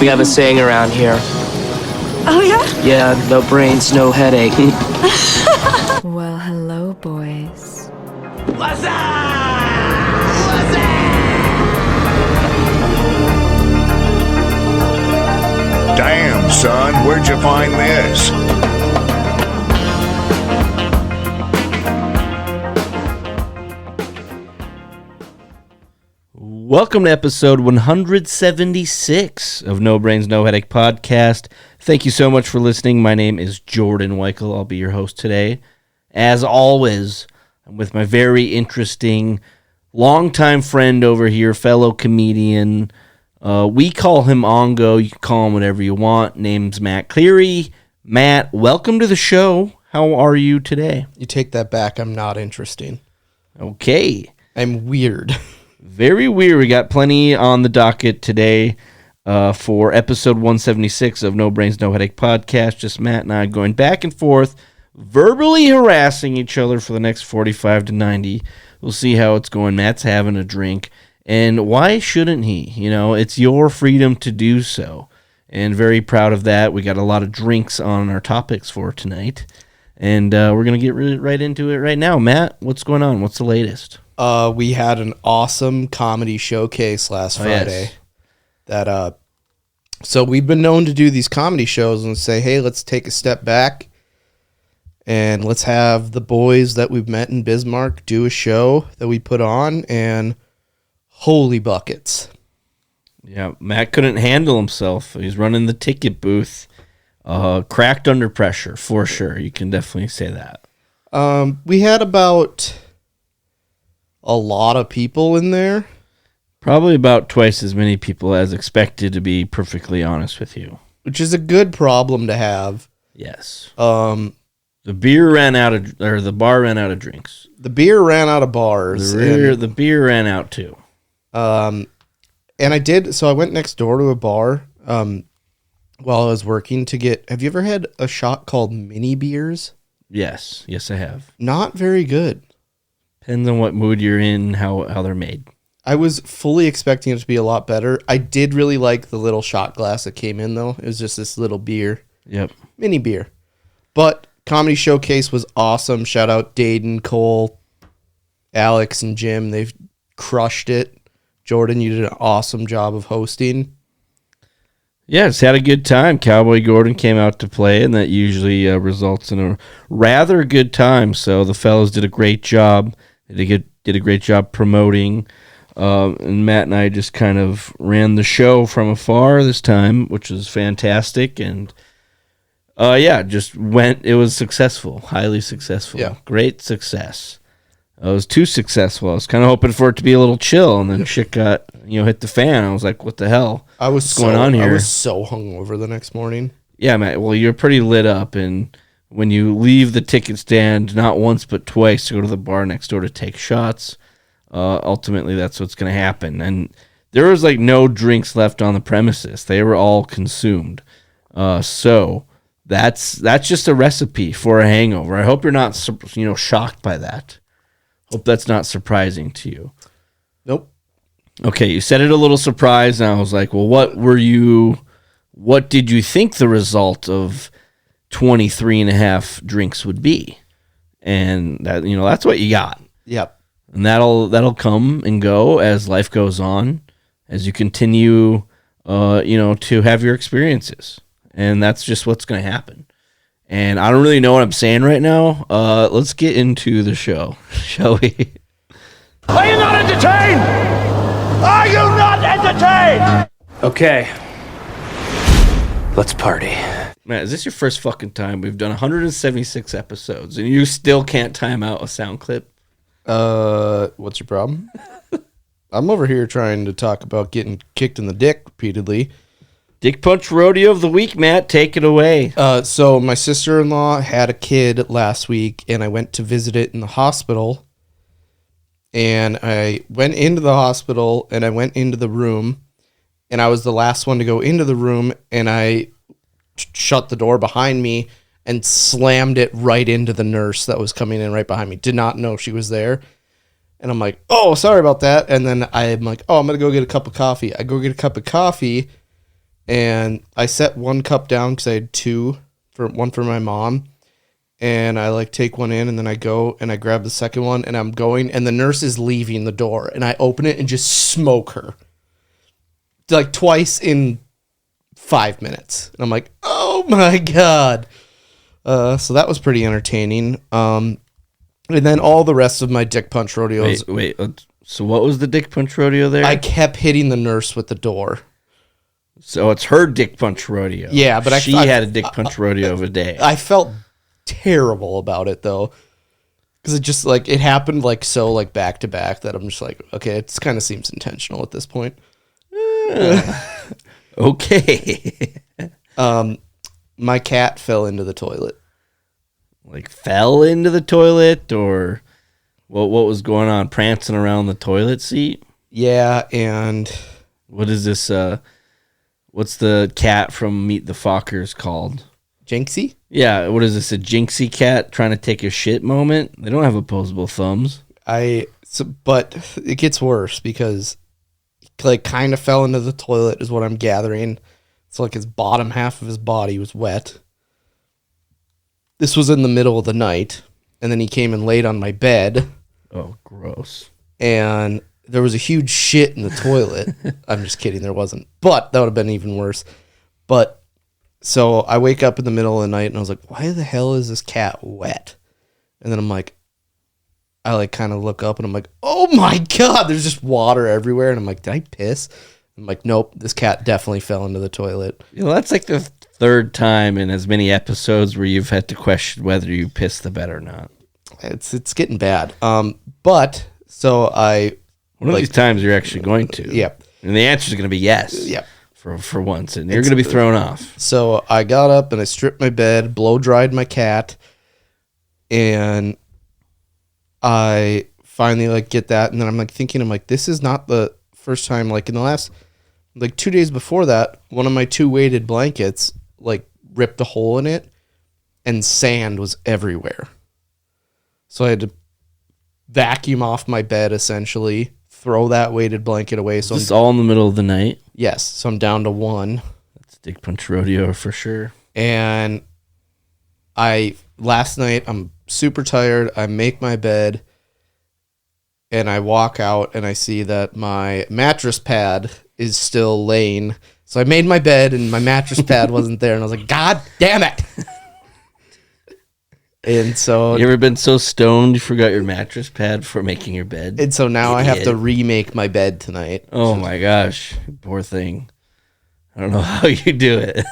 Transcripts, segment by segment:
We have a saying around here. Oh, yeah? Yeah, no brains, no headache. Well, hello, boys. What's up? What's up? Damn, son, where'd you find this? Welcome to episode 176 of No Brains, No Headache podcast. Thank you so much for listening. My name is Jordan Weichel. I'll be your host today. As always, I'm with my very interesting, longtime friend over here, fellow comedian. We call him Ongo. You can call him whatever you want. Name's Matt Cleary. Matt, welcome to the show. How are you today? You take that back. I'm not interesting. Okay. I'm weird. Very weird. We got plenty on the docket today for episode 176 of No Brains, No Headache podcast. Just Matt and I going back and forth, verbally harassing each other for the next 45 to 90. We'll see how it's going. Matt's having a drink. And why shouldn't he? You know, it's your freedom to do so. And very proud of that. We got a lot of drinks on our topics for tonight. And we're going to get right into it right now. Matt, what's going on? What's the latest? We had an awesome comedy showcase last Friday. Yes. So we've been known to do these comedy shows and say, hey, let's take a step back and let's have the boys that we've met in Bismarck do a show that we put on, and holy buckets. Yeah, Matt couldn't handle himself. He's running the ticket booth. Cracked under pressure, for sure. You can definitely say that. We had about a lot of people in there. Probably about twice as many people as expected, to be perfectly honest with you. Which is a good problem to have. Yes. The beer ran out of, or the bar ran out of drinks. The beer ran out of bars. The beer ran out too. And I went next door to a bar while I was working to get, have you ever had a shot called mini beers? Yes. Yes, I have. Not very good. Depends on what mood you're in, how they're made. I was fully expecting it to be a lot better. I did really like the little shot glass that came in, though. It was just this little beer. Yep. Mini beer. But comedy showcase was awesome. Shout out Dayton, Cole, Alex, and Jim. They've crushed it. Jordan, you did an awesome job of hosting. Yeah, just had a good time. Cowboy Gordon came out to play, and that usually results in a rather good time. So the fellas did a great job. They did a great job promoting. And Matt and I just kind of ran the show from afar this time, which was fantastic. And it was successful, highly successful. Yeah. Great success. It was too successful. I was kind of hoping for it to be a little chill, and then shit got, hit the fan. I was like, what the hell? What's going on here? I was so hungover the next morning. Yeah, Matt. Well, you're pretty lit up, and when you leave the ticket stand, not once but twice, to go to the bar next door to take shots, ultimately that's what's going to happen. And there was like no drinks left on the premises. They were all consumed. So that's just a recipe for a hangover. I hope you're not shocked by that. Hope that's not surprising to you. Nope. Okay, you said it a little surprised, and I was like, well, what did you think the result of 23 and a half drinks would be? And that, that's what you got. Yep. And that'll come and go as life goes on, as you continue, to have your experiences. And that's just what's going to happen. And I don't really know what I'm saying right now. Let's get into the show, shall we? Are you not entertained? Are you not entertained? Okay. Let's party. Matt, is this your first fucking time? We've done 176 episodes, and you still can't time out a sound clip? What's your problem? I'm over here trying to talk about getting kicked in the dick repeatedly. Dick Punch Rodeo of the Week, Matt. Take it away. So my sister-in-law had a kid last week, and I went to visit it in the hospital. And I went into the hospital, and I went into the room, and I was the last one to go into the room, and I shut the door behind me and slammed it right into the nurse that was coming in right behind me. Did not know she was there. And I'm like, oh, sorry about that. And then I'm like, oh, I'm going to go get a cup of coffee. I go get a cup of coffee, And I set one cup down because I had two, one for my mom. And I like take one in and then I go and I grab the second one and I'm going and the nurse is leaving the door and I open it and just smoke her. Like twice in 5 minutes. And I'm like, oh my God. So that was pretty entertaining. And then all the rest of my dick punch rodeos. Wait. So what was the dick punch rodeo there? I kept hitting the nurse with the door. So it's her dick punch rodeo. Yeah, but she had a dick punch rodeo of a day. I felt terrible about it though, because it just like it happened like so like back to back that I'm just like, okay, it kind of seems intentional at this point. Okay. My cat fell into the toilet. Like fell into the toilet, or what was going on? Prancing around the toilet seat? Yeah, and what is this? What's the cat from Meet the Fockers called? Jinxie? Yeah, what is this? A Jinxie cat trying to take a shit moment? They don't have opposable thumbs. But it gets worse because like kind of fell into the toilet is what I'm gathering. So like his bottom half of his body was wet. This was in the middle of the night, and then he came and laid on my bed. Oh, gross. And there was a huge shit in the toilet. I'm just kidding, there wasn't. But that would have been even worse. But so I wake up in the middle of the night and I was like, why the hell is this cat wet? And then I'm like, I like kind of look up and I'm like, oh my God, there's just water everywhere. And I'm like, did I piss? I'm like, nope, this cat definitely fell into the toilet. You know, that's like the third time in as many episodes where you've had to question whether you pissed the bed or not. It's getting bad. But so one of these times you're actually going to. Yep. And the answer is going to be yes. Yep. For once, and you're going to be thrown off. So I got up and I stripped my bed, blow dried my cat, and I finally like get that. And then I'm like thinking, this is not the first time. Like in the last, like 2 days before that, one of my two weighted blankets like ripped a hole in it, and sand was everywhere. So I had to vacuum off my bed essentially, throw that weighted blanket away. So it's all in the middle of the night. Yes, so I'm down to one. That's dick punch rodeo for sure. And last night I'm super tired. I make my bed and I walk out and I see that my mattress pad is still laying. So I made my bed and my mattress pad wasn't there, and I was like, God damn it. And so you ever been so stoned you forgot your mattress pad before making your bed? And so now I have to remake my bed tonight. Oh my gosh, poor thing. I don't know how you do it.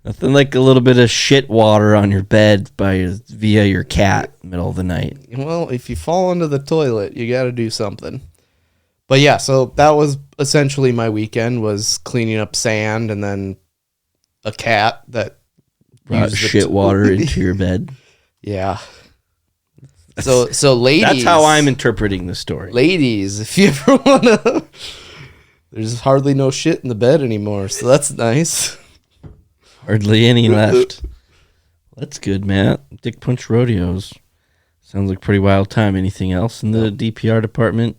Nothing like a little bit of shit water on your bed via your cat middle of the night. Well, if you fall into the toilet, you got to do something. But yeah, so that was essentially my weekend, was cleaning up sand and then a cat that brought shit water into your bed. Yeah. So ladies, that's how I'm interpreting the story. Ladies, if you ever want to, there's hardly no shit in the bed anymore, so that's nice. Hardly any left. That's good, Matt. Dick punch rodeos. Sounds like a pretty wild time. Anything else in the DPR department?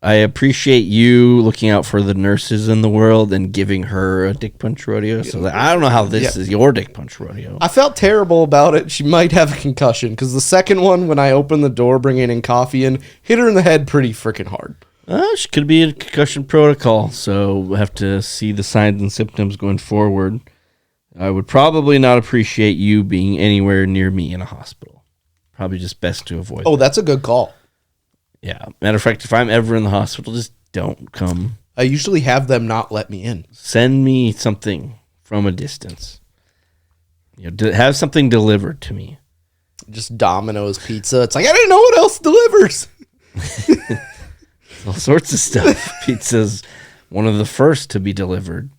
I appreciate you looking out for the nurses in the world and giving her a dick punch rodeo. So I don't know how this is your dick punch rodeo. I felt terrible about it. She might have a concussion because the second one, when I opened the door bringing in coffee and hit her in the head pretty freaking hard. She could be a concussion protocol, so we'll have to see the signs and symptoms going forward. I would probably not appreciate you being anywhere near me in a hospital. Probably just best to avoid. Oh, that's a good call. Yeah. Matter of fact, if I'm ever in the hospital, just don't come. I usually have them not let me in. Send me something from a distance. Have something delivered to me. Just Domino's pizza. It's like, I didn't know what else delivers. All sorts of stuff. Pizza's one of the first to be delivered.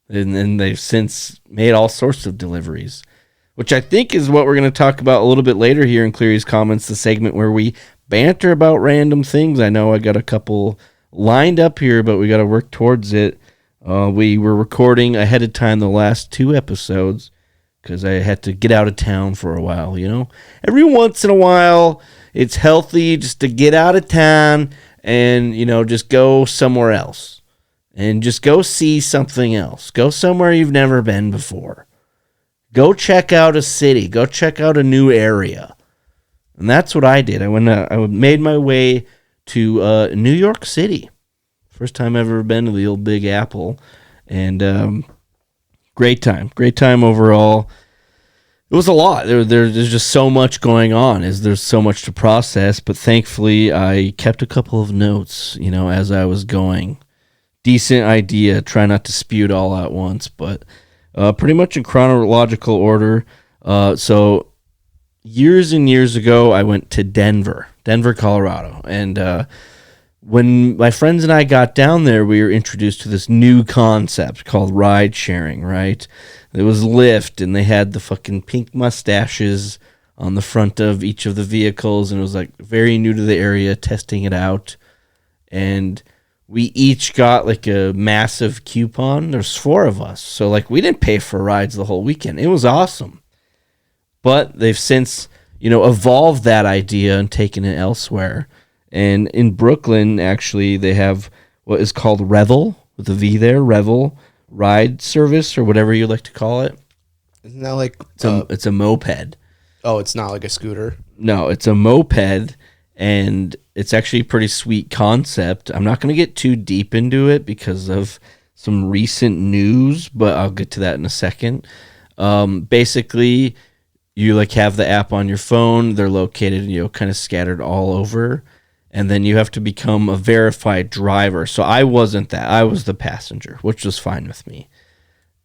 And then they've since made all sorts of deliveries, which I think is what we're going to talk about a little bit later here in Cleary's Comments, the segment where we banter about random things. I know I got a couple lined up here, but we got to work towards it. We were recording ahead of time the last two episodes because I had to get out of town for a while, Every once in a while, it's healthy just to get out of town and, just go somewhere else. and just go see something else. Go somewhere you've never been before. Go check out a city. Go check out a new area. And that's what I did. I made my way to New York City. First time I've ever been to the old Big Apple. And great time. Great time overall. It was a lot. There's just so much going on. There's so much to process. But thankfully, I kept a couple of notes, as I was going. Decent idea. Try not to spew it all at once. But pretty much in chronological order. So years and years ago, I went to Denver, Colorado. And when my friends and I got down there, we were introduced to this new concept called ride sharing, right? It was Lyft, and they had the fucking pink mustaches on the front of each of the vehicles, and it was like very new to the area, testing it out. And we each got like a massive coupon. There's 4 of us. So like we didn't pay for rides the whole weekend. It was awesome. But they've since, evolved that idea and taken it elsewhere. And in Brooklyn, actually, they have what is called Revel, with a V there, Revel ride service, or whatever you like to call it. Isn't that like... It's a moped. Oh, it's not like a scooter? No, it's a moped, and it's actually a pretty sweet concept. I'm not going to get too deep into it because of some recent news, but I'll get to that in a second. Basically, you like have the app on your phone. They're located, kind of scattered all over. And then you have to become a verified driver. So I wasn't that. I was the passenger, which was fine with me.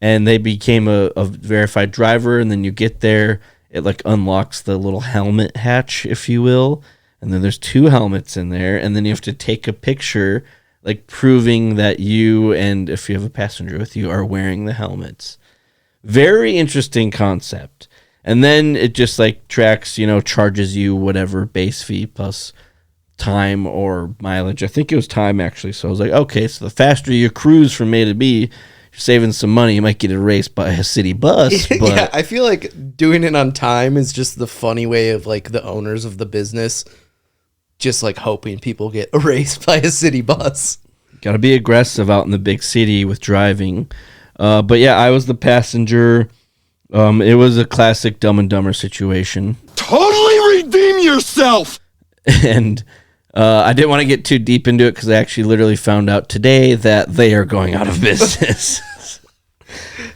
And they became a verified driver, and then you get there. It like unlocks the little helmet hatch, if you will. And then there's 2 helmets in there. And then you have to take a picture, like proving that you, and if you have a passenger with you, are wearing the helmets. Very interesting concept. And then it just like tracks, charges you whatever base fee plus time or mileage. I think it was time, actually. So I was like, okay, so the faster you cruise from A to B, you're saving some money. You might get erased by a city bus. But yeah, I feel like doing it on time is just the funny way of like the owners of the business just like hoping people get erased by a city bus. Got to be aggressive out in the big city with driving. But yeah, I was the passenger. It was a classic Dumb and Dumber situation. Totally redeem yourself! And I didn't want to get too deep into it because I actually literally found out today that they are going out of business.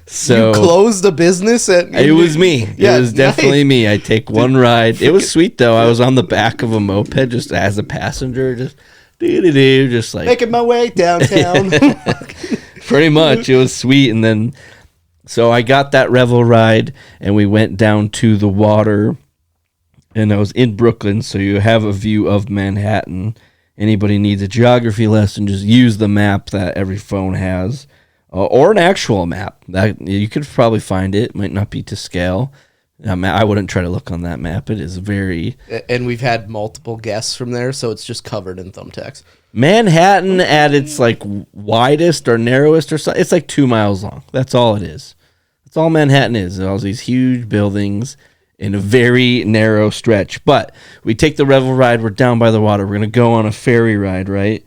So you closed a business it was me. Yeah, it was definitely me. I take one ride. It was sweet though. I was on the back of a moped just as a passenger, just like making my way downtown. Pretty much. It was sweet. And then so I got that Revel ride and we went down to the water. And I was in Brooklyn, so you have a view of Manhattan. Anybody needs a geography lesson, just use the map that every phone has, or an actual map. That you could probably find it. Might not be to scale. I wouldn't try to look on that map. It is very... And we've had multiple guests from there, so it's just covered in thumbtacks. Manhattan at its like widest or narrowest or something, it's like 2 miles long. That's all it is. That's all Manhattan is. All these huge buildings in a very narrow stretch. But we take the Revel ride. We're down by the water. We're going to go on a ferry ride, right?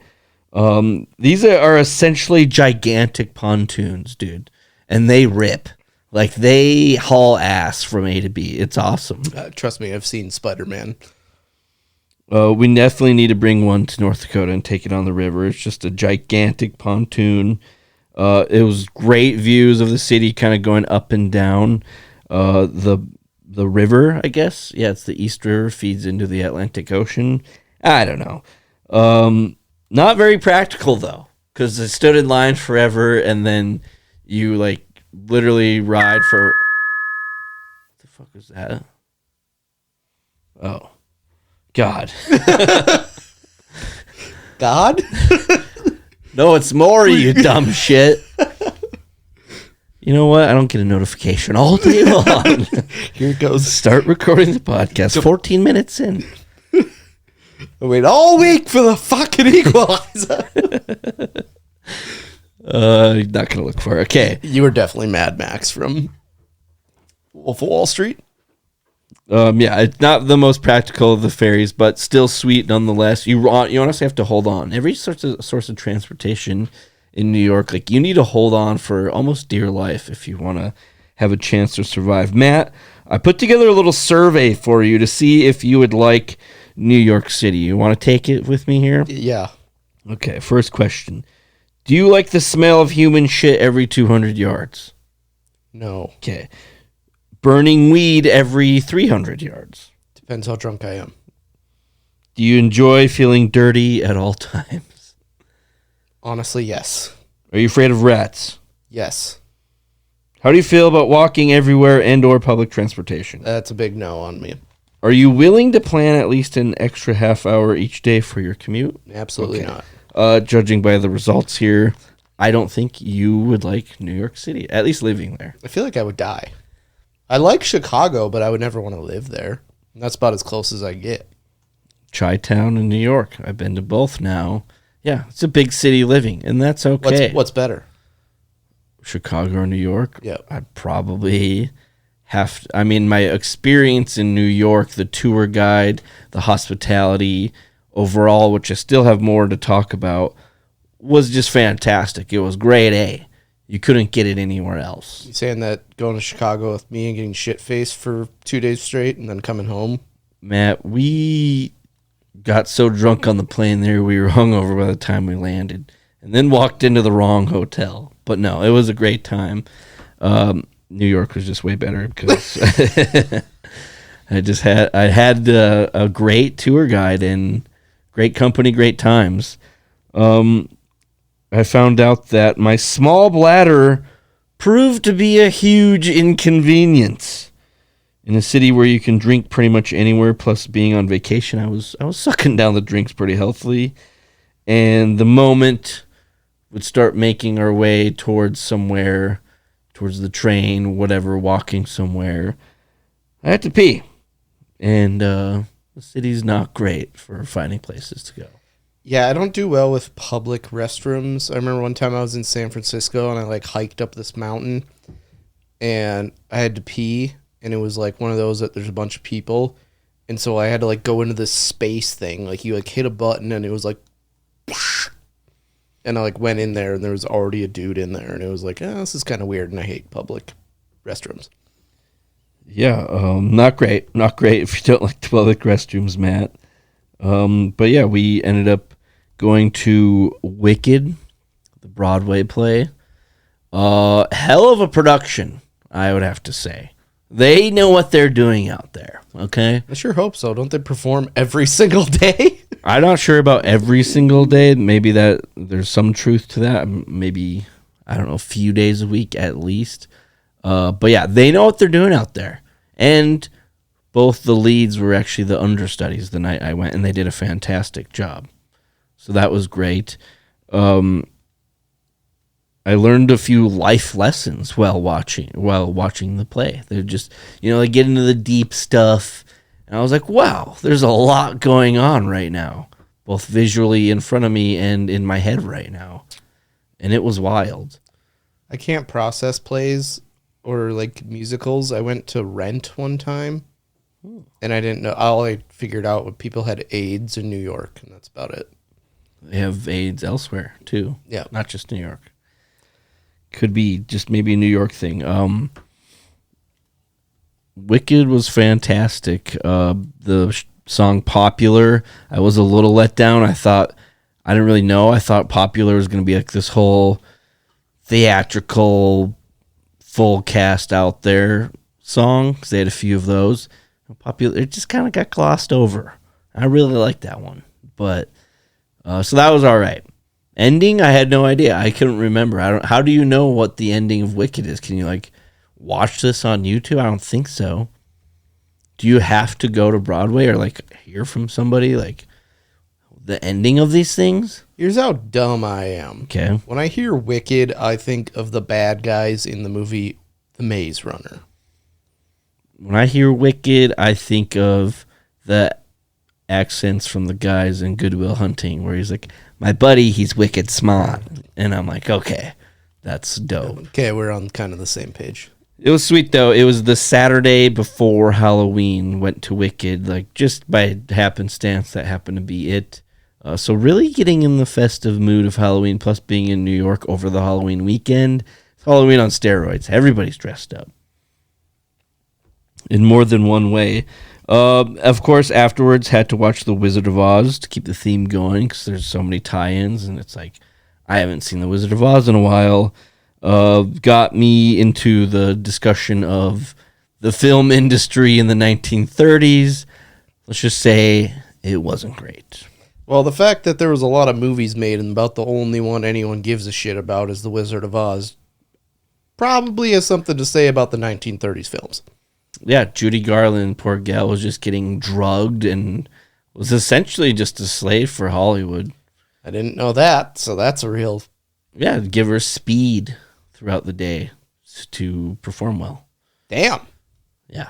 These are essentially gigantic pontoons, dude. And they rip. Like, they haul ass from A to B. It's awesome. Trust me, I've seen Spider-Man. We definitely need to bring one to North Dakota and take it on the river. It's just a gigantic pontoon. It was great views of the city kind of going up and down. The river, I guess. Yeah, it's the East River, feeds into the Atlantic Ocean. I don't know. Not very practical, though, because I stood in line forever, and then you, like, literally ride for... What the fuck was that? Oh. God. God? No, it's Maury, you dumb shit. You know what? I don't get a notification all day long. Here it goes. Start recording the podcast 14 minutes in. I wait all week for the fucking equalizer. Not going to look for it. Okay. You were definitely Mad Max from Wolf of Wall Street. Yeah, it's not the most practical of the ferries, but still sweet nonetheless. You honestly have to hold on. Every source of transportation in New York. Like, you need to hold on for almost dear life if you want to have a chance to survive. Matt, I put together a little survey for you to see if you would like New York City. You want to take it with me here? Yeah. Okay, first question. Do you like the smell of human shit every 200 yards? No. Okay. Burning weed every 300 yards? Depends how drunk I am. Do you enjoy feeling dirty at all times? Honestly, yes. Are you afraid of rats? Yes. How do you feel about walking everywhere and or public transportation? That's a big no on me. Are you willing to plan at least an extra half hour each day for your commute? Absolutely not. Judging by the results here, I don't think you would like New York City, at least living there. I feel like I would die. I like Chicago, but I would never want to live there. And that's about as close as I get. Chi-Town and New York. I've been to both now. Yeah, it's a big city living, and that's okay. What's better? Chicago or New York? Yeah. I'd probably have to, I mean, my experience in New York, the tour guide, the hospitality, overall, which I still have more to talk about, was just fantastic. It was grade A. You couldn't get it anywhere else. You saying that going to Chicago with me and getting shit-faced for 2 days straight and then coming home? Matt, we got so drunk on the plane there, we were hungover by the time we landed, and then walked into the wrong hotel. But no, it was a great time. New York was just way better because I had a great tour guide and great company, great times. I found out that my small bladder proved to be a huge inconvenience. In a city where you can drink pretty much anywhere, plus being on vacation, I was sucking down the drinks pretty healthily. And the moment would start making our way towards somewhere, towards the train, whatever, walking somewhere, I had to pee. And the city's not great for finding places to go. Yeah, I don't do well with public restrooms. I remember one time I was in San Francisco and I hiked up this mountain and I had to pee, and it was one of those that there's a bunch of people, and so I had to go into this space thing. You hit a button and it was and I went in there and there was already a dude in there, and it was this is kind of weird, and I hate public restrooms. Yeah, not great. Not great if you don't like the public restrooms, Matt. But yeah, we ended up going to Wicked, the Broadway play. Hell of a production, I would have to say. They know what they're doing out there, okay? I sure hope so. Don't they perform every single day? I'm not sure about every single day. Maybe that there's some truth to that. Maybe, I don't know, a few days a week at least. But yeah, they know what they're doing out there. And both the leads were actually the understudies the night I went, and they did a fantastic job. So that was great. I learned a few life lessons while watching the play. They're just, they get into the deep stuff, and I was like, wow, there's a lot going on right now, both visually in front of me and in my head right now. And it was wild. I can't process plays or musicals. I went to Rent one time. And I didn't know. All I figured out was people had AIDS in New York, and that's about it. They have AIDS elsewhere, too. Yeah. Not just New York. Could be just maybe a New York thing. Wicked was fantastic. The song Popular, I was a little let down. I didn't really know. I thought Popular was going to be this whole theatrical, full cast out there song, because they had a few of those. Popular, it just kind of got glossed over. I really liked that one, but so that was all right. Ending, I had no idea. I couldn't remember. How do you know what the ending of Wicked is? Can you watch this on YouTube? I don't think so. Do you have to go to Broadway or hear from somebody the ending of these things? Here's how dumb I am. Okay. When I hear Wicked, I think of the bad guys in the movie The Maze Runner. When I hear Wicked, I think of the accents from the guys in Good Will Hunting, where he's like, my buddy, he's wicked smart. And I'm like, okay, that's dope. Okay, we're on kind of the same page. It was sweet, though. It was the Saturday before Halloween, went to Wicked, just by happenstance, that happened to be it. So really getting in the festive mood of Halloween, plus being in New York over the Halloween weekend. It's Halloween on steroids. Everybody's dressed up in more than one way. Of course, afterwards, had to watch The Wizard of Oz to keep the theme going because there's so many tie-ins, and it's like, I haven't seen The Wizard of Oz in a while. Got me into the discussion of the film industry in the 1930s. Let's just say it wasn't great. Well, the fact that there was a lot of movies made and about the only one anyone gives a shit about is The Wizard of Oz probably has something to say about the 1930s films. Yeah, Judy Garland, poor gal, was just getting drugged and was essentially just a slave for Hollywood. I didn't know that, so that's a real... Yeah, give her speed throughout the day to perform well. Damn. Yeah.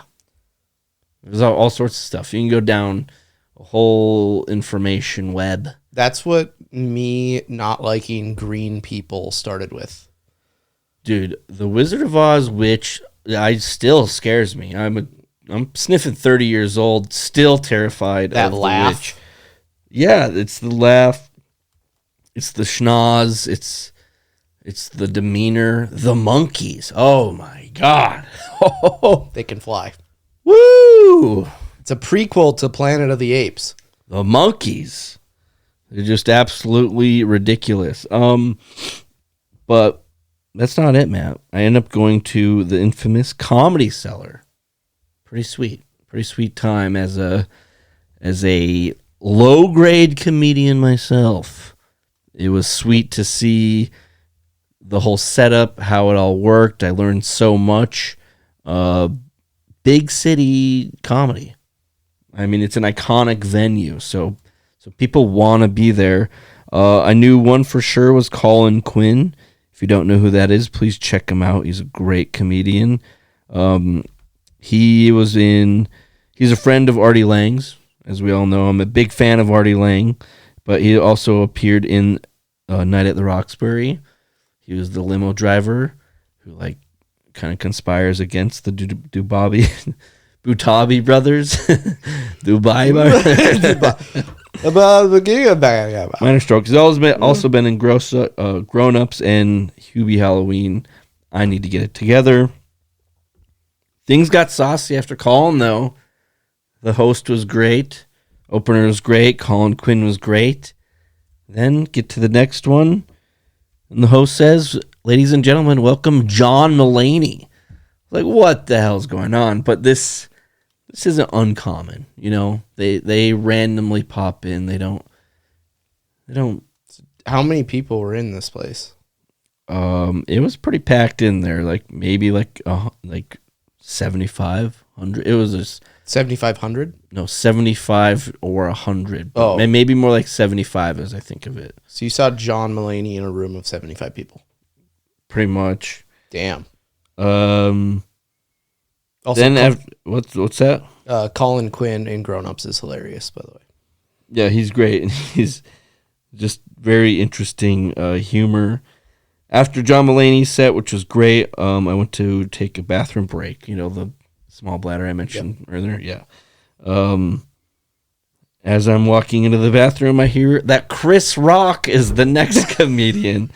There's all sorts of stuff. You can go down a whole information web. That's what me not liking green people started with. Dude, The Wizard of Oz witch... I still scares me. I'm sniffing 30 years old, still terrified that of laugh. The witch. Yeah, it's the laugh. It's the schnoz. It's the demeanor. The monkeys. Oh my god. They can fly. Woo! It's a prequel to Planet of the Apes. The monkeys. They're just absolutely ridiculous. But that's not it, Matt. I end up going to the infamous Comedy Cellar. Pretty sweet time as a low grade comedian myself. It was sweet to see the whole setup, how it all worked. I learned so much. Big city comedy. I mean, it's an iconic venue, so people want to be there. I knew one for sure was Colin Quinn. If you don't know who that is, please check him out. He's a great comedian. He's a friend of Artie Lang's, as we all know. I'm a big fan of Artie Lang, but he also appeared in Night at the Roxbury. He was the limo driver who kind of conspires against the Butabi brothers. Dubai Minor Stroke. He's also been in Grown Ups and Hubie Halloween. I Need to Get It Together. Things got saucy after Colin, though. The host was great. Opener was great. Colin Quinn was great. Then get to the next one. And the host says, ladies and gentlemen, welcome John Mulaney. Like, what the hell's going on? But this isn't uncommon, you know. They randomly pop in. They don't. How many people were in this place? It was pretty packed in there. Maybe 7,500. It was just 7,500. No, 75 or 100. Oh, maybe more like 75 as I think of it. So you saw John Mulaney in a room of 75 people. Pretty much. Damn. Also, then what's that? Colin Quinn in Grown Ups is hilarious, by the way. Yeah, he's great, and he's just very interesting humor. After John Mulaney's set, which was great, I went to take a bathroom break. You know, the small bladder I mentioned earlier. Yeah. As I'm walking into the bathroom, I hear that Chris Rock is the next comedian.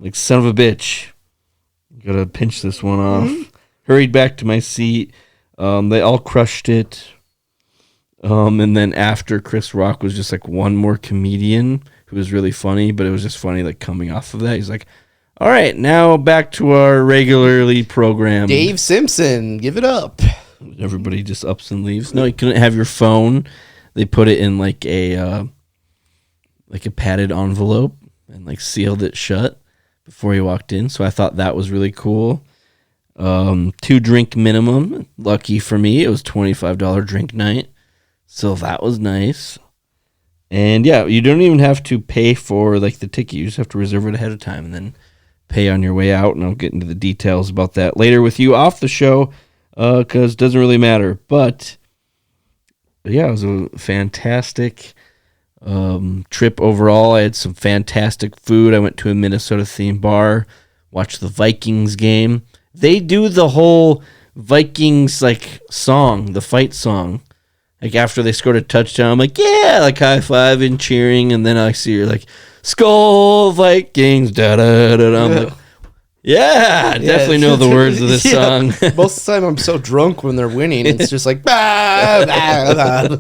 Like, son of a bitch. Gotta pinch this one off. Mm-hmm. Hurried back to my seat. They all crushed it. And then after, Chris Rock was just one more comedian who was really funny, but it was just funny coming off of that. He's like, all right, now back to our regularly programmed. Dave Simpson, give it up. Everybody just ups and leaves. No, you couldn't have your phone. They put it in a padded envelope and sealed it shut before you walked in. So I thought that was really cool. 2 drink minimum. Lucky for me, it was $25 drink night. So that was nice. And yeah, you don't even have to pay for the ticket. You just have to reserve it ahead of time and then pay on your way out. And I'll get into the details about that later with you off the show, because it doesn't really matter. But yeah, it was a fantastic trip overall. I had some fantastic food. I went to a Minnesota themed bar, watched the Vikings game. They do the whole Vikings song, the fight song. Like after they scored a touchdown, I'm like, yeah, like high five and cheering, and then I see her like, Skull Vikings, da da da da. I'm like, yeah, I definitely know the words of this song. Most of the time, I'm so drunk when they're winning, it's just like, bah, bah,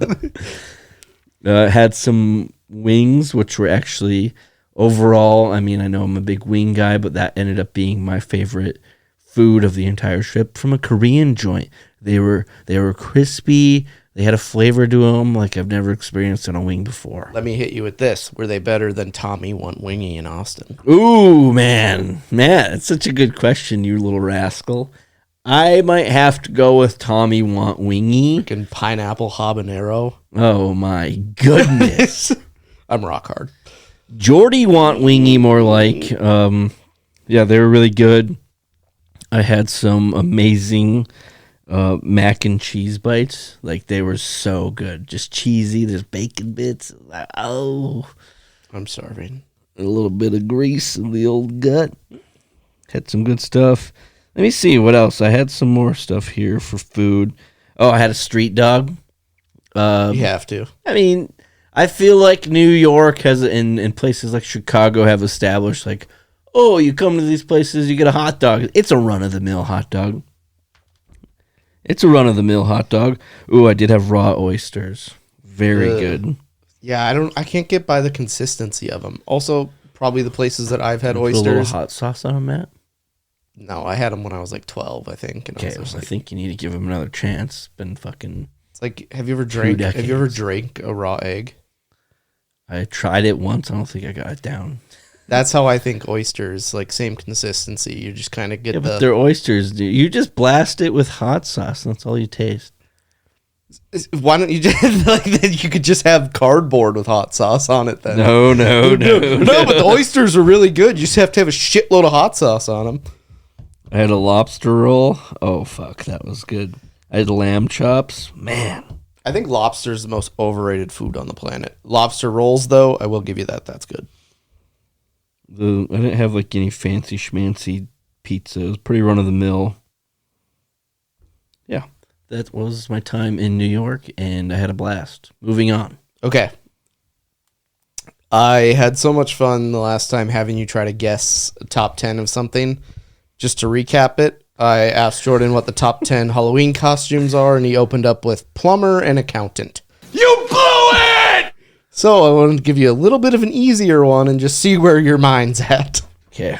bah. Had some wings, which were actually overall, I mean, I know I'm a big wing guy, but that ended up being my favorite food of the entire trip from a Korean joint. They were crispy. They had a flavor to them like I've never experienced on a wing before. Let me hit you with this. Were they better than Tommy Want Wingy in Austin? Ooh, man. Man, it's such a good question, you little rascal. I might have to go with Tommy Want Wingy. Fucking pineapple habanero. Oh, my goodness. I'm rock hard. Jordy Want Wingy more like. Yeah, they were really good. I had some amazing mac and cheese bites. Like, they were so good. Just cheesy. There's bacon bits. Oh. I'm starving. A little bit of grease in the old gut. Had some good stuff. Let me see what else. I had some more stuff here for food. Oh, I had a street dog. You have to. I mean, I feel like New York has, in places like Chicago, have established, like, oh, you come to these places, you get a hot dog. It's a run-of-the-mill hot dog. It's a run-of-the-mill hot dog. Ooh, I did have raw oysters. Very good. Yeah, I can't get by the consistency of them. Also, probably the places that I've had Put a little oysters. hot sauce on them, Matt. No, I had them when I was like 12, I think. And Okay, I was I like, think you need to give them another chance. Been fucking... it's like, have you ever drank decades. a raw egg? I tried it once. I don't think I got it down. That's how I think oysters, like same consistency. You just kind of get Yeah, but they're oysters, dude. You just blast it with hot sauce, and that's all you taste. Why don't you just like then you could just have cardboard with hot sauce on it then? No. No, but the oysters are really good. You just have to have a shitload of hot sauce on them. I had a lobster roll. Oh, fuck. That was good. I had lamb chops. Man. I think lobster is the most overrated food on the planet. Lobster rolls, though, I will give you that. That's good. I didn't have like any fancy schmancy pizza. It was pretty run of the mill. Yeah. That was my time in New York, and I had a blast. Moving on. Okay. I had so much fun the last time having you try to guess a top 10 of something. Just to recap it, I asked Jordan what the top 10 Halloween costumes are, and he opened up with plumber and accountant. You blew it! So I wanted to give you a little bit of an easier one and just see where your mind's at. Okay.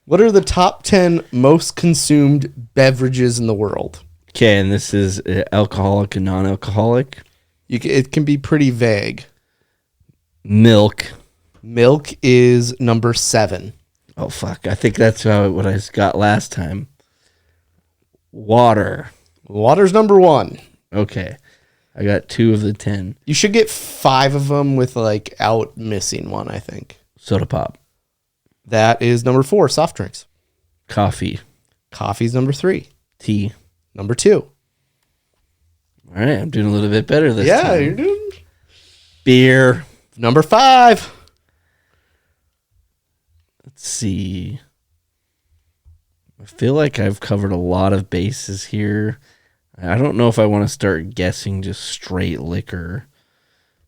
What are the top 10 most consumed beverages in the world? Okay, and this is alcoholic and non-alcoholic. It can be pretty vague. Milk. Milk is number 7. Oh, fuck. I think that's what I got last time. Water. Water's number 1. Okay. I got 2 of the 10. You should get 5 of them with like out missing one, I think. Soda pop. That is number 4, soft drinks. Coffee. Coffee's number 3. Tea. Number 2. All right. I'm doing a little bit better this time. Yeah, you're doing. Beer. Number 5. Let's see. I feel like I've covered a lot of bases here. I don't know if I want to start guessing just straight liquor.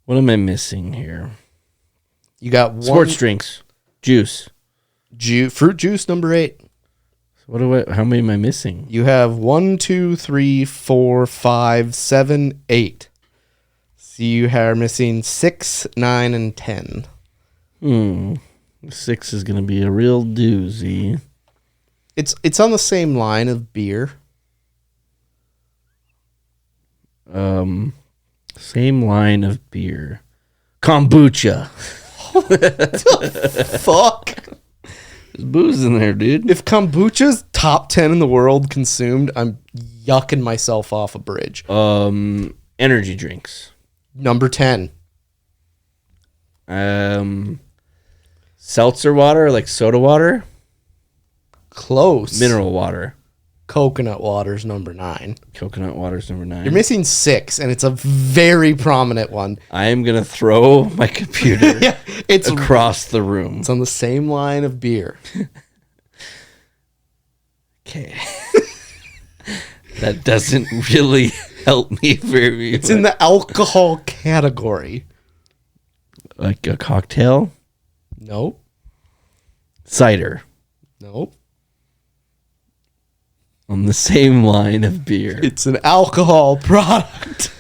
What am I missing here? You got one. Sports drinks. Juice. Fruit juice, number 8. How many am I missing? You have 1, 2, 3, 4, 5, 7, 8. So you are missing 6, 9, and 10. 6 is going to be a real doozy. It's on the same line of beer. Same line of beer. Kombucha. Fuck. There's booze in there, dude. If kombucha's top 10 in the world consumed, I'm yucking myself off a bridge. Energy drinks. Number 10. Seltzer water, like soda water. Close. Mineral water. Coconut water's number 9. Coconut water's number 9. You're missing 6, and it's a very prominent one. I am going to throw my computer it's across the room. It's on the same line of beer. Okay. That doesn't really Help me. It's in the alcohol category. Like a cocktail? Nope. Cider. Nope. On the same line of beer. It's an alcohol product.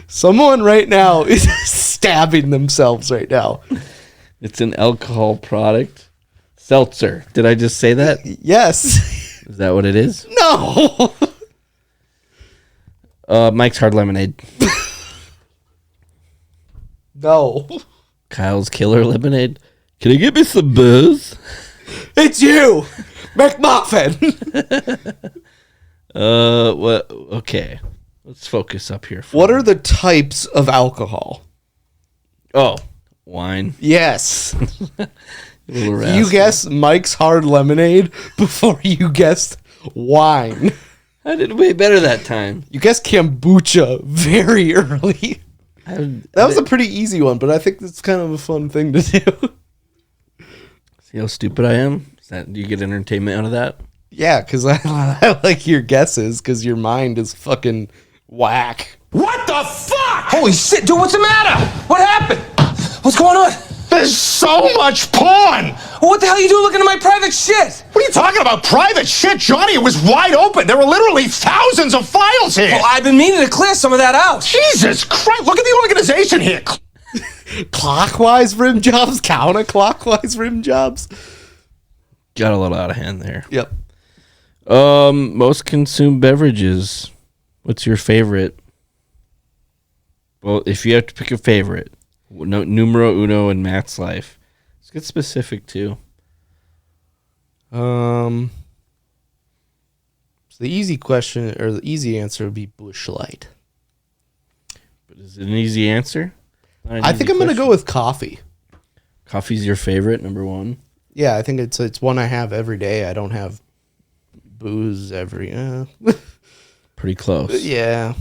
Someone right now is stabbing themselves right now. It's an alcohol product. Seltzer. Did I just say that? Yes. Is that what it is? No. Mike's Hard Lemonade. No. Kyle's Killer Lemonade. Can you get me some booze? It's you, McMuffin. What? Okay. Let's focus up here. What are the types of alcohol? Oh, wine. Yes. You You guessed Mike's Hard Lemonade before you guessed wine. I did way better that time. You guessed kombucha very early. That was a pretty easy one, but I think that's kind of a fun thing to do. See how stupid I am? Do you get entertainment out of that? Yeah, because I like your guesses, because your mind is fucking whack. What the fuck? Holy shit, dude, what's the matter? What happened? What's going on? There's so much porn! What the hell are you doing looking at my private shit? What are you talking about? Private shit, Johnny? It was wide open. There were literally thousands of files here. Well, I've been meaning to clear some of that out. Jesus Christ, look at the organization here. Clockwise rim jobs, counterclockwise rim jobs. Got a little out of hand there. Yep. Most consumed beverages. What's your favorite? Well, if you have to pick a favorite, numero uno in Matt's life. Let's get specific too. So the easy question or the easy answer would be Busch Light. But is it an easy answer? I think I'm gonna go with coffee. Coffee's your favorite, number one. Yeah, I think it's one I have every day. I don't have booze every. Pretty close. Yeah.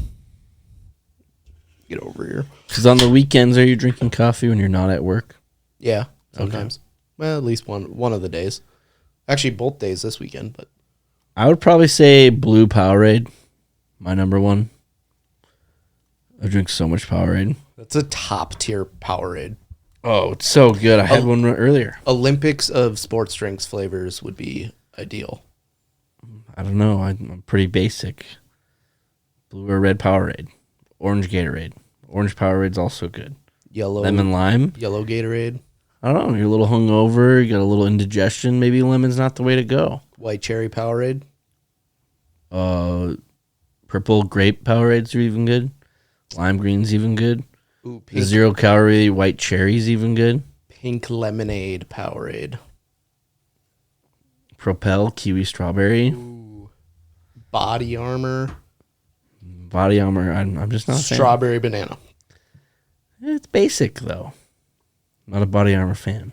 Get over here. Because on the weekends, are you drinking coffee when you're not at work? Yeah, sometimes. Okay. Well, at least one of the days. Actually, both days this weekend. But I would probably say Blue Powerade, my number one. I drink so much Powerade. That's a top tier Powerade. Oh, it's so good. I had one earlier. Olympics of sports drinks flavors would be ideal. I don't know. I'm pretty basic. Blue or red Powerade. Orange Gatorade. Orange Powerade's also good. Yellow. Lemon lime. Yellow Gatorade. I don't know. You're a little hungover. You got a little indigestion. Maybe lemon's not the way to go. White cherry Powerade. Purple grape Powerades are even good. Lime green's even good. Ooh, pink. 0 calorie white cherry's even good. Pink lemonade Powerade. Propel kiwi strawberry. Ooh. Body Armor. Body Armor. I'm just not a fan. Strawberry banana. It's basic though. Not a Body Armor fan.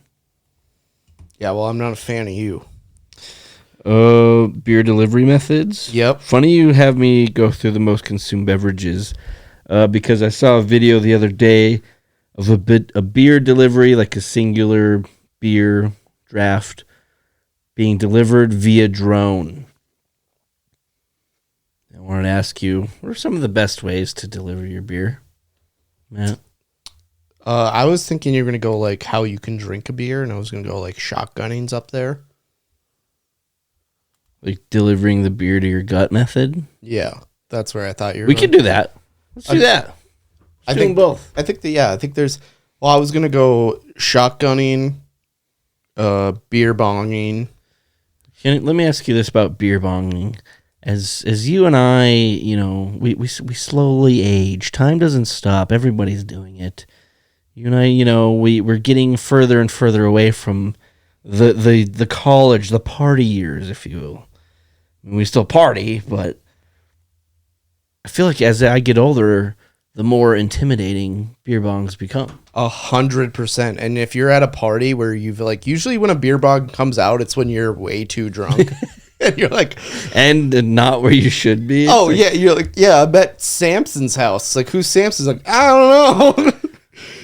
Yeah, well, I'm not a fan of you. Beer delivery methods. Yep. Funny you have me go through the most consumed beverages, because I saw a video the other day of a beer delivery, like a singular beer draft, being delivered via drone. I wanted to ask you, what are some of the best ways to deliver your beer, Matt? I was thinking you were going to go like how you can drink a beer, and I was going to go like shotgunning's up there. Like delivering the beer to your gut method? Yeah, that's where I thot you were We going. can do that. Let's do that. I do think them both. I think there's. Well, I was going to go shotgunning, beer bonging. Let me ask you this about beer bonging. As you and I, we slowly age. Time doesn't stop. Everybody's doing it. You and I, we're getting further and further away from the college, the party years, if you will. I mean, we still party, but I feel like as I get older, the more intimidating beer bongs become. 100%. And if you're at a party where you've like, usually when a beer bong comes out, it's when you're way too drunk. And you're like, and not where you should be. Oh, yeah. You're like, yeah, I'm at Samson's house. Like, who's Samson's? Like, I don't know.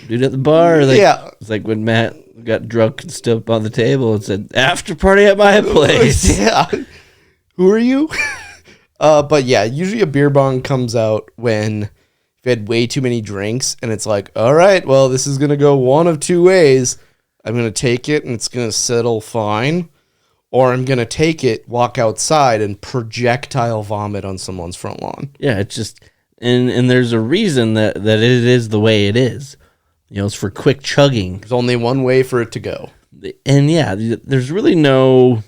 Dude at the bar. Like, yeah. It's like when Matt got drunk and stood up on the table and said, after party at my place. Yeah. Who are you? But yeah, usually a beer bong comes out when you've had way too many drinks and it's like, all right, well, this is going to go one of two ways. I'm going to take it and it's going to settle fine. Or I'm going to take it, walk outside, and projectile vomit on someone's front lawn. Yeah, it's just, and there's a reason that it is the way it is. You know, it's for quick chugging. There's only one way for it to go. And yeah, there's really no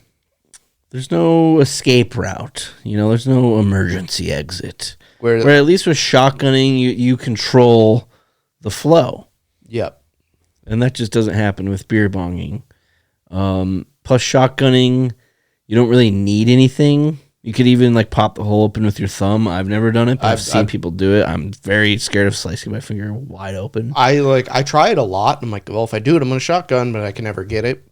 escape route. You know, there's no emergency exit. Where at least with shotgunning, you control the flow. Yep. And that just doesn't happen with beer bonging. Plus shotgunning, you don't really need anything. You could even like pop the hole open with your thumb. I've never done it, but I've seen people do it. I'm very scared of slicing my finger wide open. I try it a lot. I'm like, well, if I do it, I'm going to shotgun, but I can never get it.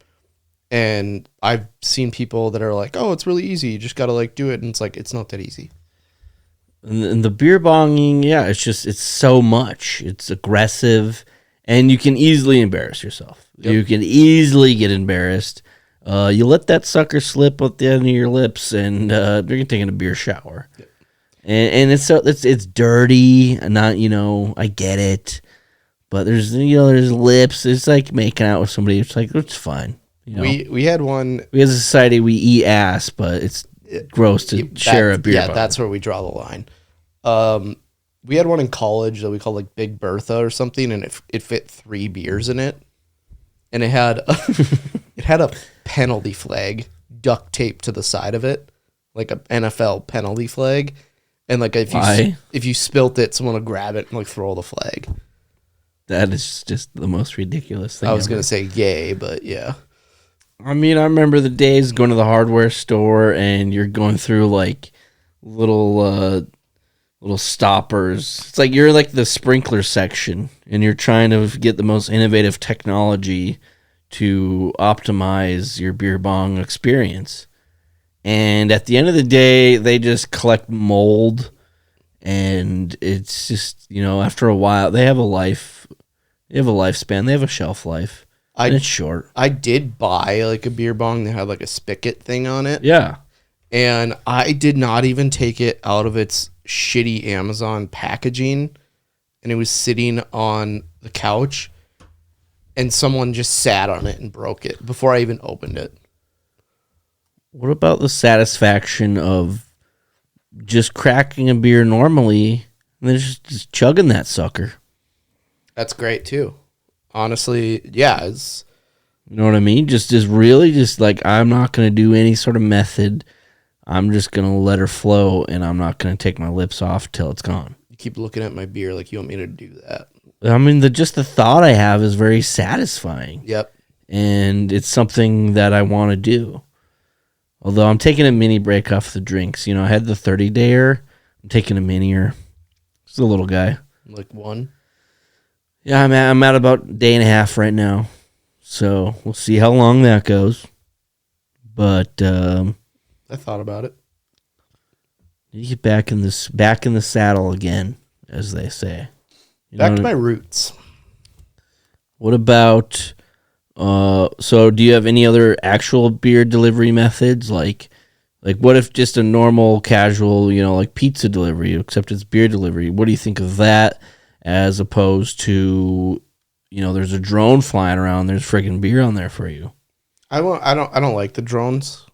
And I've seen people that are like, oh, it's really easy. You just got to like do it. And it's like, it's not that easy. And the beer bonging, yeah, it's so much. It's aggressive and you can easily embarrass yourself. Yep. You can easily get embarrassed. You let that sucker slip at the end of your lips, and you're taking a beer shower, yep. and it's dirty. And not, I get it, but there's lips. It's like making out with somebody. It's like it's fine. We had one. We as a society we eat ass, but it's gross to share a beer. Yeah, that's where we draw the line. We had one in college that we called like Big Bertha or something, and it fit 3 beers in it, and it had a penalty flag duct taped to the side of it, like a NFL penalty flag, and like if you spilt it, someone would grab it and like throw the flag. That is just the most ridiculous thing. I was gonna say yay, but yeah. I mean, I remember the days going to the hardware store and you're going through like little stoppers. It's like you're like the sprinkler section and you're trying to get the most innovative technology to optimize your beer bong experience. And at the end of the day, they just collect mold, and it's just, after a while, they have a life. They have a lifespan. They have a shelf life. And it's short. I did buy like a beer bong that had like a spigot thing on it. Yeah. And I did not even take it out of its shitty Amazon packaging, and it was sitting on the couch. And someone just sat on it and broke it before I even opened it. What about the satisfaction of just cracking a beer normally and then just chugging that sucker? That's great too. Honestly, yeah. You know what I mean? Just really just like, I'm not going to do any sort of method. I'm just going to let her flow, and I'm not going to take my lips off till it's gone. You keep looking at my beer like you want me to do that. I mean, the thought I have is very satisfying. Yep. And it's something that I want to do. Although I'm taking a mini break off the drinks. I had the 30-dayer. I'm taking a minier. It's a little guy. Like one? Yeah, I'm at about a day and a half right now. So we'll see how long that goes. But I thought about it. You get back in the saddle again, as they say. Back to my roots. What about, so do you have any other actual beer delivery methods? Like what if just a normal, casual, like pizza delivery, except it's beer delivery? What do you think of that as opposed to, there's a drone flying around, there's friggin' beer on there for you? I don't like the drones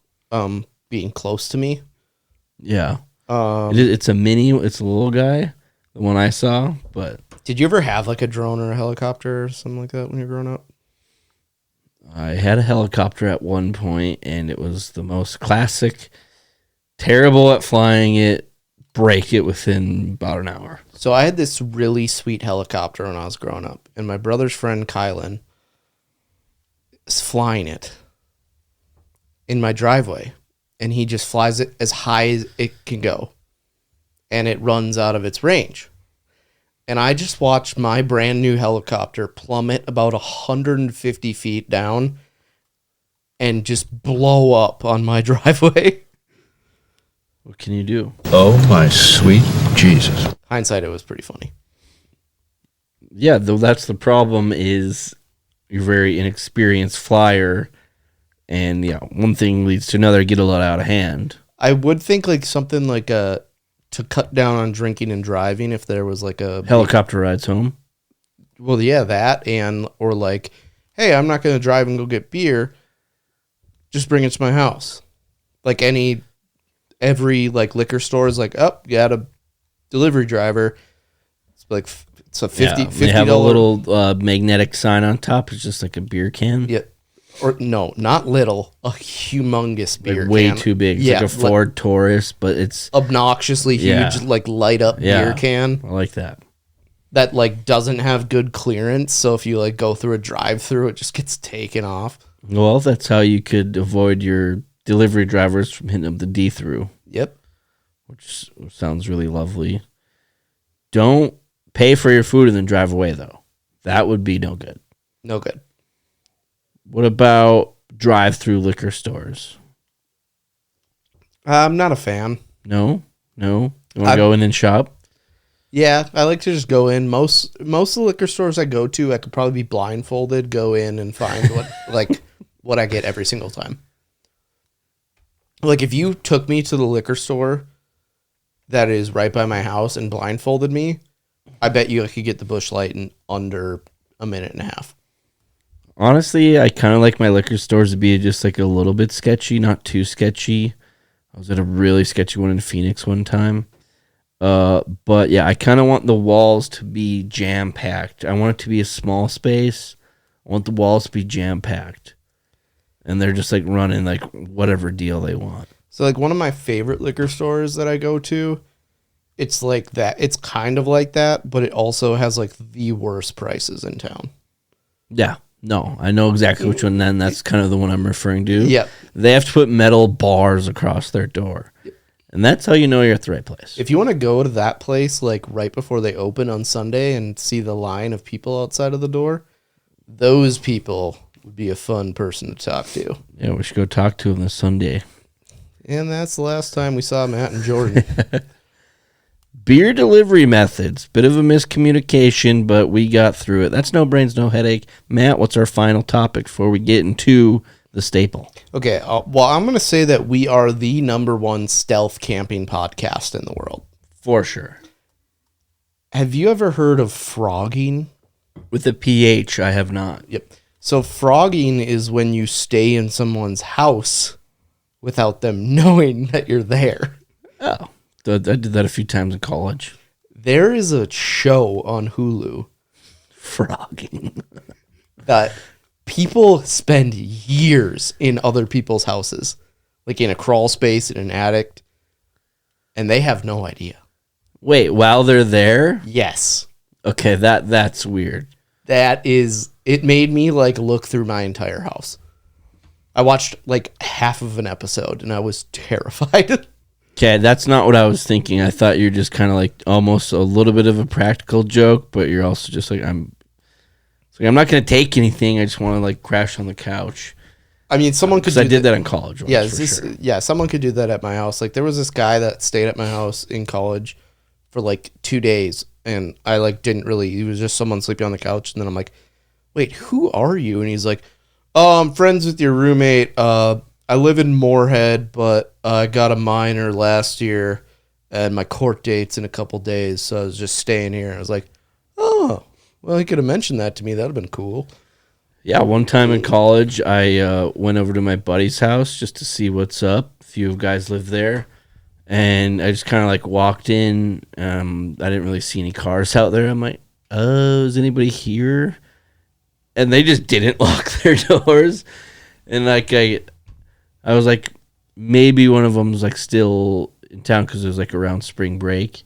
being close to me. Yeah. It's a mini, it's a little guy, the one I saw, but... Did you ever have like a drone or a helicopter or something like that when you were growing up? I had a helicopter at one point, and it was the most classic, terrible at flying it, break it within about an hour. So I had this really sweet helicopter when I was growing up, and my brother's friend Kylan is flying it in my driveway, and he just flies it as high as it can go, and it runs out of its range. And I just watched my brand new helicopter plummet about 150 feet down and just blow up on my driveway. What can you do? Oh, my sweet Jesus. Hindsight, it was pretty funny. Yeah, though that's the problem is you're a very inexperienced flyer, and one thing leads to another, get a lot out of hand. I would think like something like to cut down on drinking and driving if there was like a Helicopter rides home. Well, yeah, that or like, hey, I'm not going to drive and go get beer. Just bring it to my house. Like every like liquor store is like, oh, you got a delivery driver. It's like it's a $50. They have a little magnetic sign on top. It's just like a beer can. Yeah. Or no, not little, a humongous beer Like way can. too big. It's like a Ford Taurus, but it's obnoxiously huge, like light up beer can. I like that. That like doesn't have good clearance, so if you like go through a drive-through, it just gets taken off. Well, that's how you could avoid your delivery drivers from hitting up the D through. Yep. Which sounds really lovely. Don't pay for your food and then drive away, though. That would be no good. No good. What about drive-through liquor stores? I'm not a fan. No. You want to go in and shop? Yeah, I like to just go in. Most of the liquor stores I go to, I could probably be blindfolded, go in and find what I get every single time. Like if you took me to the liquor store that is right by my house and blindfolded me, I bet you I could get the Busch Light in under a minute and a half. Honestly, I kind of like my liquor stores to be just like a little bit sketchy, not too sketchy. I was at a really sketchy one in Phoenix one time. But yeah, I kind of want the walls to be jam-packed. I want it to be a small space. I want the walls to be jam-packed. And they're just like running like whatever deal they want. So like one of my favorite liquor stores that I go to, it's like that. It's kind of like that, but it also has like the worst prices in town. Yeah. No, I know exactly which one. Then that's kind of the one I'm referring to. Yep. They have to put metal bars across their door. Yep. And that's how you know you're at the right place. If you want to go to that place like right before they open on Sunday and see the line of people outside of the door, those people would be a fun person to talk to. Yeah, we should go talk to them this Sunday. And that's the last time we saw Matt and Jordan. Beer delivery methods. Bit of a miscommunication, but we got through it. That's No Brains, No Headache. Matt, what's our final topic before we get into the staple? Okay, well, I'm going to say that we are the #1 stealth camping podcast in the world. For sure. Have you ever heard of phrogging? With a PH, I have not. Yep. So phrogging is when you stay in someone's house without them knowing that you're there. Oh. I did that a few times in college. There is a show on Hulu. Phrogging. That people spend years in other people's houses. Like in a crawl space, in an attic. And they have no idea. Wait, while they're there? Yes. Okay, that's weird. It made me like look through my entire house. I watched like half of an episode and I was terrified. Okay, that's not what I was thinking. I thought you're just kind of like almost a little bit of a practical joke, but you're also just like, I'm not going to take anything. I just want to like crash on the couch. I mean, someone could. Because I did that in college. Once, yeah, someone could do that at my house. Like there was this guy that stayed at my house in college for like 2 days, and I like didn't really. He was just someone sleeping on the couch, and then I'm like, "Wait, who are you?" And he's like, "Oh, I'm friends with your roommate. I live in Moorhead, but I got a minor last year, and my court date's in a couple days, so I was just staying here." And I was like, "Oh, well, he could have mentioned that to me. That'd have been cool." Yeah, one time in college, I went over to my buddy's house just to see what's up. A few guys lived there, and I just kind of like walked in. I didn't really see any cars out there. I'm like, "Oh, is anybody here?" And they just didn't lock their doors, and like I was like, maybe one of them was like still in town because it was like around spring break.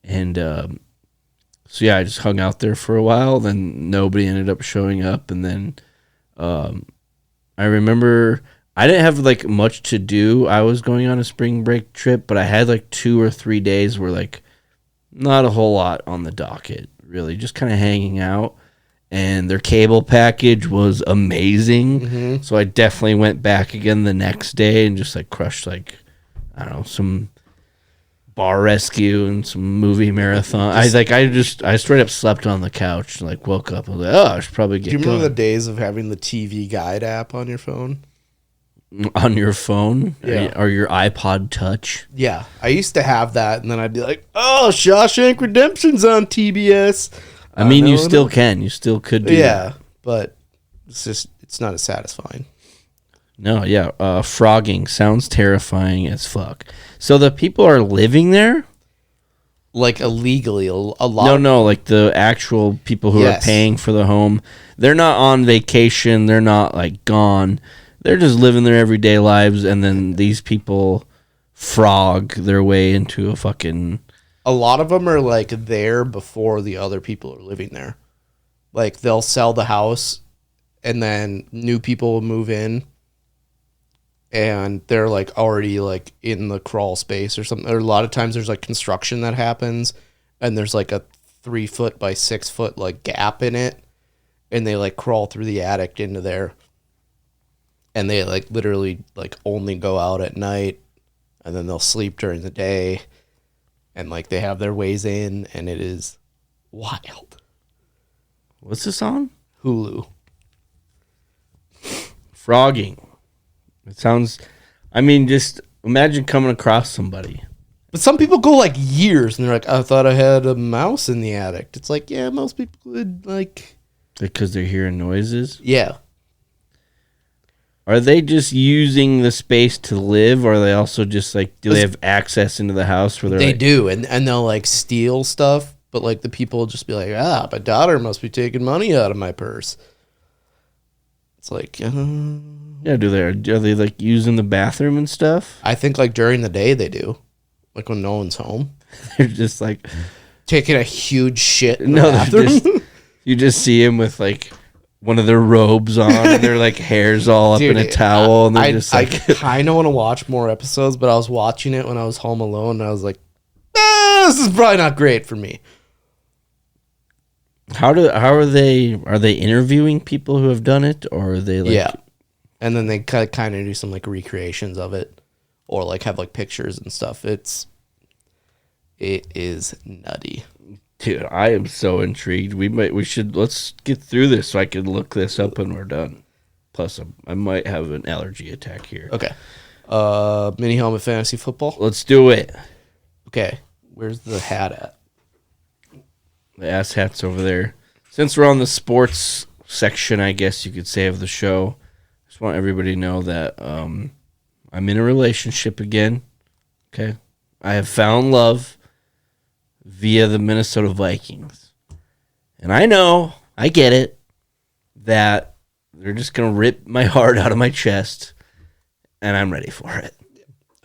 And so, yeah, I just hung out there for a while. Then nobody ended up showing up. And then I remember I didn't have like much to do. I was going on a spring break trip, but I had like 2 or 3 days where like not a whole lot on the docket, really, just kind of hanging out. And their cable package was amazing. Mm-hmm. So I definitely went back again the next day and just like crushed like, I don't know, some bar rescue and some movie marathon. I straight up slept on the couch and like woke up and was like, oh, I should probably get going. Do you remember the days of having the TV Guide app on your phone? On your phone? Yeah. Or your iPod Touch? Yeah, I used to have that, and then I'd be like, "Oh, Shawshank Redemption's on TBS." I mean, you still can. You still could do that. But it's not as satisfying. No, yeah. Phrogging sounds terrifying as fuck. So the people are living there? Like illegally, a lot. No, like the actual people who are paying for the home. They're not on vacation. They're not like gone. They're just living their everyday lives, and then these people frog their way into a fucking... A lot of them are like there before the other people are living there. Like they'll sell the house, and then new people will move in, and they're like already like in the crawl space or something. Or a lot of times there's like construction that happens, and there's like a 3 foot by 6 foot like gap in it, and they like crawl through the attic into there. And they like literally like only go out at night, and then they'll sleep during the day, and like they have their ways in, and it is wild. What's this on? Hulu. Phrogging. It sounds... I mean, just imagine coming across somebody. But some people go like years, and they're like, "I thought I had a mouse in the attic." It's like, yeah, most people would like... Because they're hearing noises? Yeah. Are they just using the space to live, or are they also just like, do they have access into the house where They like, do, and they'll like steal stuff, but like the people will just be like, my daughter must be taking money out of my purse. It's like, yeah, are they like using the bathroom and stuff? I think like during the day they do, like when no one's home. They're just like Taking a huge shit in the no, bathroom. you just see him with like one of their robes on, and their like hair's all up in a towel, and they're just like... I kind of want to watch more episodes, but I was watching it when I was home alone, and I was like, this is probably not great for me. How are they interviewing people who have done it, or are they like... Yeah, and then they kind of do some like recreations of it, or like have like pictures and stuff. It is nutty. Dude, I am so intrigued. Let's get through this so I can look this up when we're done. Plus, I might have an allergy attack here. Okay. Mini helmet fantasy football. Let's do it. Okay. Where's the hat at? The ass hat's over there. Since we're on the sports section, I guess you could say, of the show, I just want everybody to know that I'm in a relationship again. Okay. I have found love via the Minnesota Vikings. And I get it, that they're just going to rip my heart out of my chest, and I'm ready for it.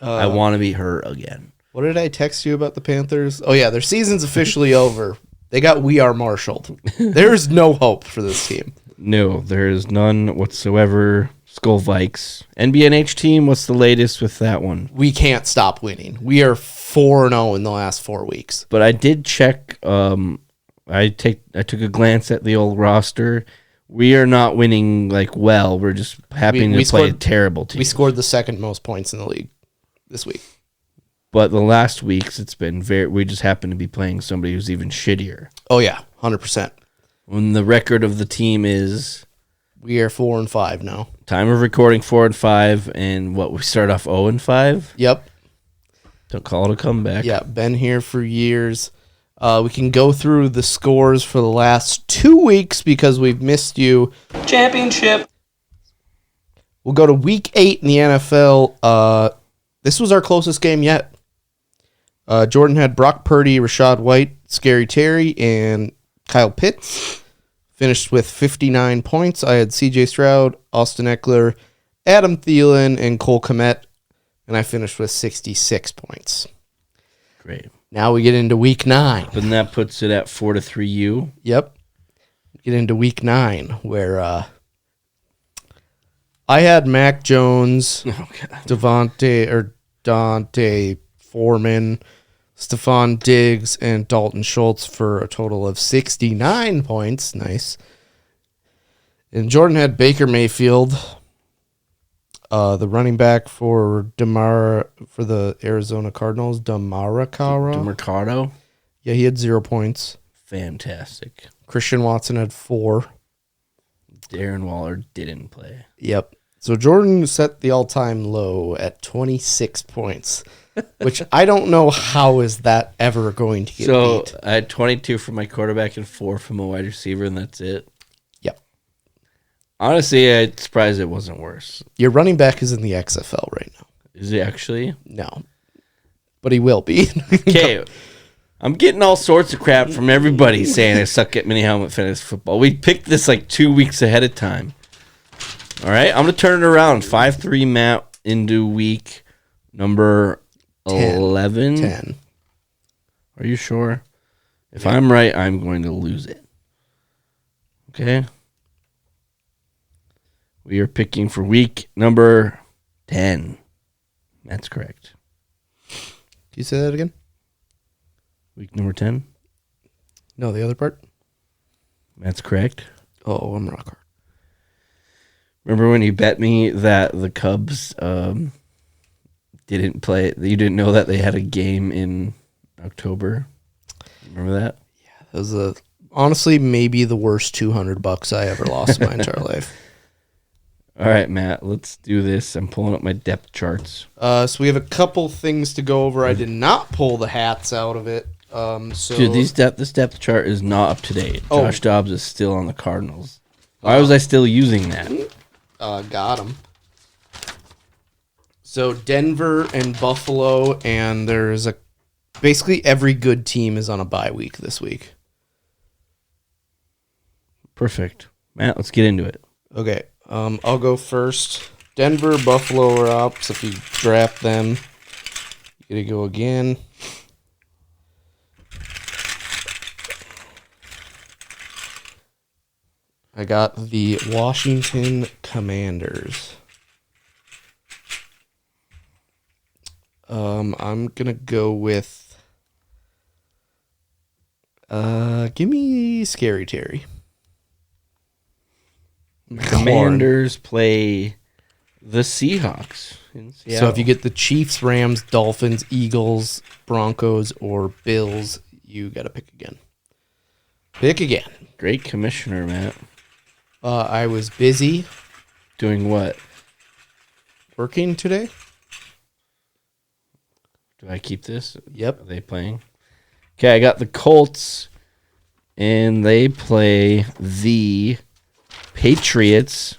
I want to be her again. What did I text you about the Panthers? Oh, yeah, their season's officially over. They got We Are Marshalled. There's no hope for this team. No, there is none whatsoever. Skull Vikes. NBNH team, what's the latest with that one? We can't stop winning. We are 4-0 in the last 4 weeks. But I did check. I took a glance at the old roster. We are not winning like well. We're just happening to play a terrible team. We scored the second most points in the league this week. But the last weeks, it's been we just happen to be playing somebody who's even shittier. Oh, yeah, 100%. When the record of the team is... We are 4-5 now. Time of recording 4-5, and we start off 0-5? Yep. Don't call it a comeback. Yeah, been here for years. We can go through the scores for the last 2 weeks because we've missed you. Championship. We'll go to week 8 in the NFL. This was our closest game yet. Jordan had Brock Purdy, Rashad White, Scary Terry, and Kyle Pitts. Finished with 59 points. I had CJ Stroud, Austin Eckler, Adam Thielen, and Cole Kmet. And I finished with 66 points. Great. Now we get into week 9. But then that puts it at 4-3 you. Yep. Get into week 9 where I had Mac Jones, Dante Foreman, Stephon Diggs, and Dalton Schultz for a total of 69 points. Nice. And Jordan had Baker Mayfield, the running back for the Arizona Cardinals, DeMarcado. Yeah, he had 0 points. Fantastic. Christian Watson had 4. Darren Waller didn't play. Yep. So Jordan set the all-time low at 26 points, which I don't know how is that ever going to get beat. I had 22 from my quarterback and 4 from a wide receiver, and that's it. Yep. Honestly, I'm surprised it wasn't worse. Your running back is in the XFL right now. Is he actually? No. But he will be. Okay. I'm getting all sorts of crap from everybody saying I suck at mini helmet fantasy football. We picked this like 2 weeks ahead of time. All right, I'm going to turn it around. 5-3 Matt into week number 11. 10. Are you sure? If I'm right, I'm going to lose it. Okay. We are picking for week number 10. That's correct. Can you say that again? Week number 10. No, the other part? That's correct. Oh, I'm rock hard. Remember when you bet me that the Cubs didn't play? You didn't know that they had a game in October? Remember that? Yeah, that was honestly maybe the worst $200 I ever lost in my entire life. All right, Matt, let's do this. I'm pulling up my depth charts. So we have a couple things to go over. I did not pull the hats out of it. Dude, this depth chart is not up to date. Oh. Josh Dobbs is still on the Cardinals. Why was I still using that? Got him. So Denver and Buffalo, and there's basically every good team is on a bye week this week. Perfect. Matt, let's get into it. Okay, I'll go first. Denver, Buffalo are up, so if you draft them, you gotta go again. I got the Washington Commanders. I'm gonna go with give me Scary Terry. Commanders play the Seahawks in Seattle. So if you get the Chiefs, Rams, Dolphins, Eagles, Broncos, or Bills, you gotta pick again. Pick again. Great commissioner, Matt. I was busy Doing what? working today. Do I keep this? Yep. Are they playing? Okay, I got the Colts, and they play the Patriots.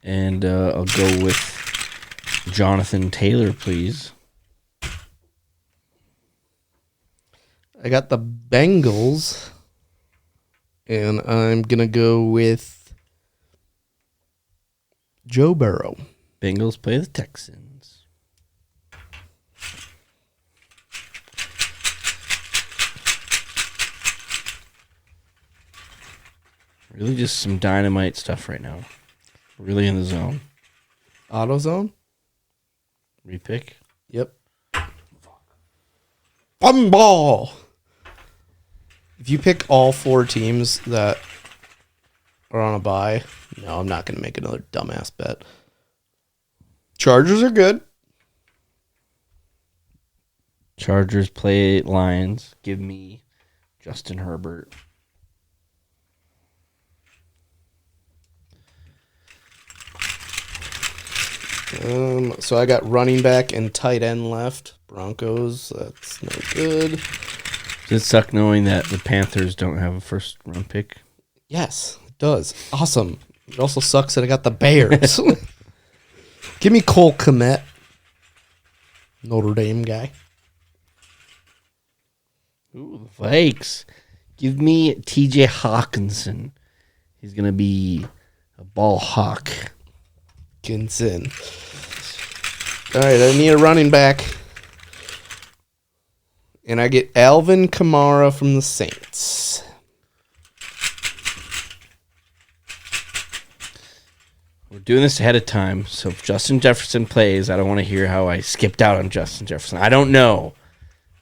And I'll go with Jonathan Taylor, please. I got the Bengals, and I'm going to go with Joe Burrow. Bengals play the Texans. Really just some dynamite stuff right now. Really in the zone. AutoZone? Repick. Yep. Fun ball! If you pick all 4 teams that are on a bye, no, I'm not going to make another dumbass bet. Chargers are good. Chargers play Lions. Give me Justin Herbert. So I got running back and tight end left. Broncos, that's no good. Does it suck knowing that the Panthers don't have a first round pick? Yes, it does. Awesome. It also sucks that I got the Bears. Give me Cole Kmet, Notre Dame guy. Ooh, the Vikes. Give me TJ Hawkinson. He's going to be a ball hawk. Ginson. All right, I need a running back. And I get Alvin Kamara from the Saints. We're doing this ahead of time, so if Justin Jefferson plays, I don't want to hear how I skipped out on Justin Jefferson. I don't know.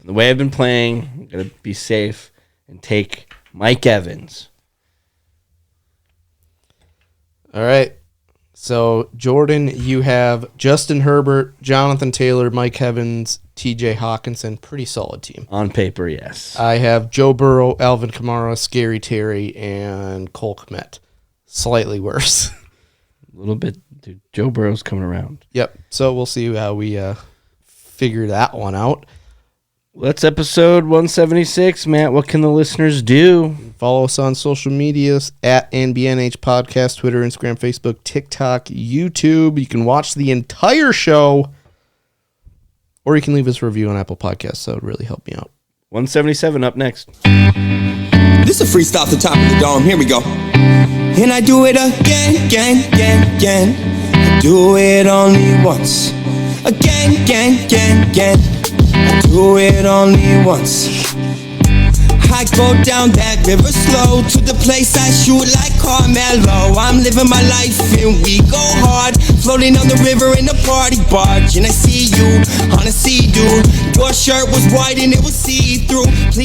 The way I've been playing, I'm going to be safe and take Mike Evans. All right. So, Jordan, you have Justin Herbert, Jonathan Taylor, Mike Evans, TJ Hawkinson. Pretty solid team. On paper, yes. I have Joe Burrow, Alvin Kamara, Scary Terry, and Cole Kmet. Slightly worse. A little bit. Dude, Joe Burrow's coming around. Yep. So we'll see how we figure that one out. That's episode 176, Matt. What can the listeners do? Follow us on social medias at NBNH Podcast, Twitter, Instagram, Facebook, TikTok, YouTube. You can watch the entire show, or you can leave us a review on Apple Podcasts. That would really help me out. 177 up next. This is a freestyle off the top of the dome. Here we go. And I do it again, again, again, again. I do it only once. Again, again, again, again. I do it only once. I go down that river slow to the place I shoot like Carmelo. I'm living my life and we go hard, floating on the river in a party barge. And I see you on a sea-doo. Your shirt was white and it was see-through. Please.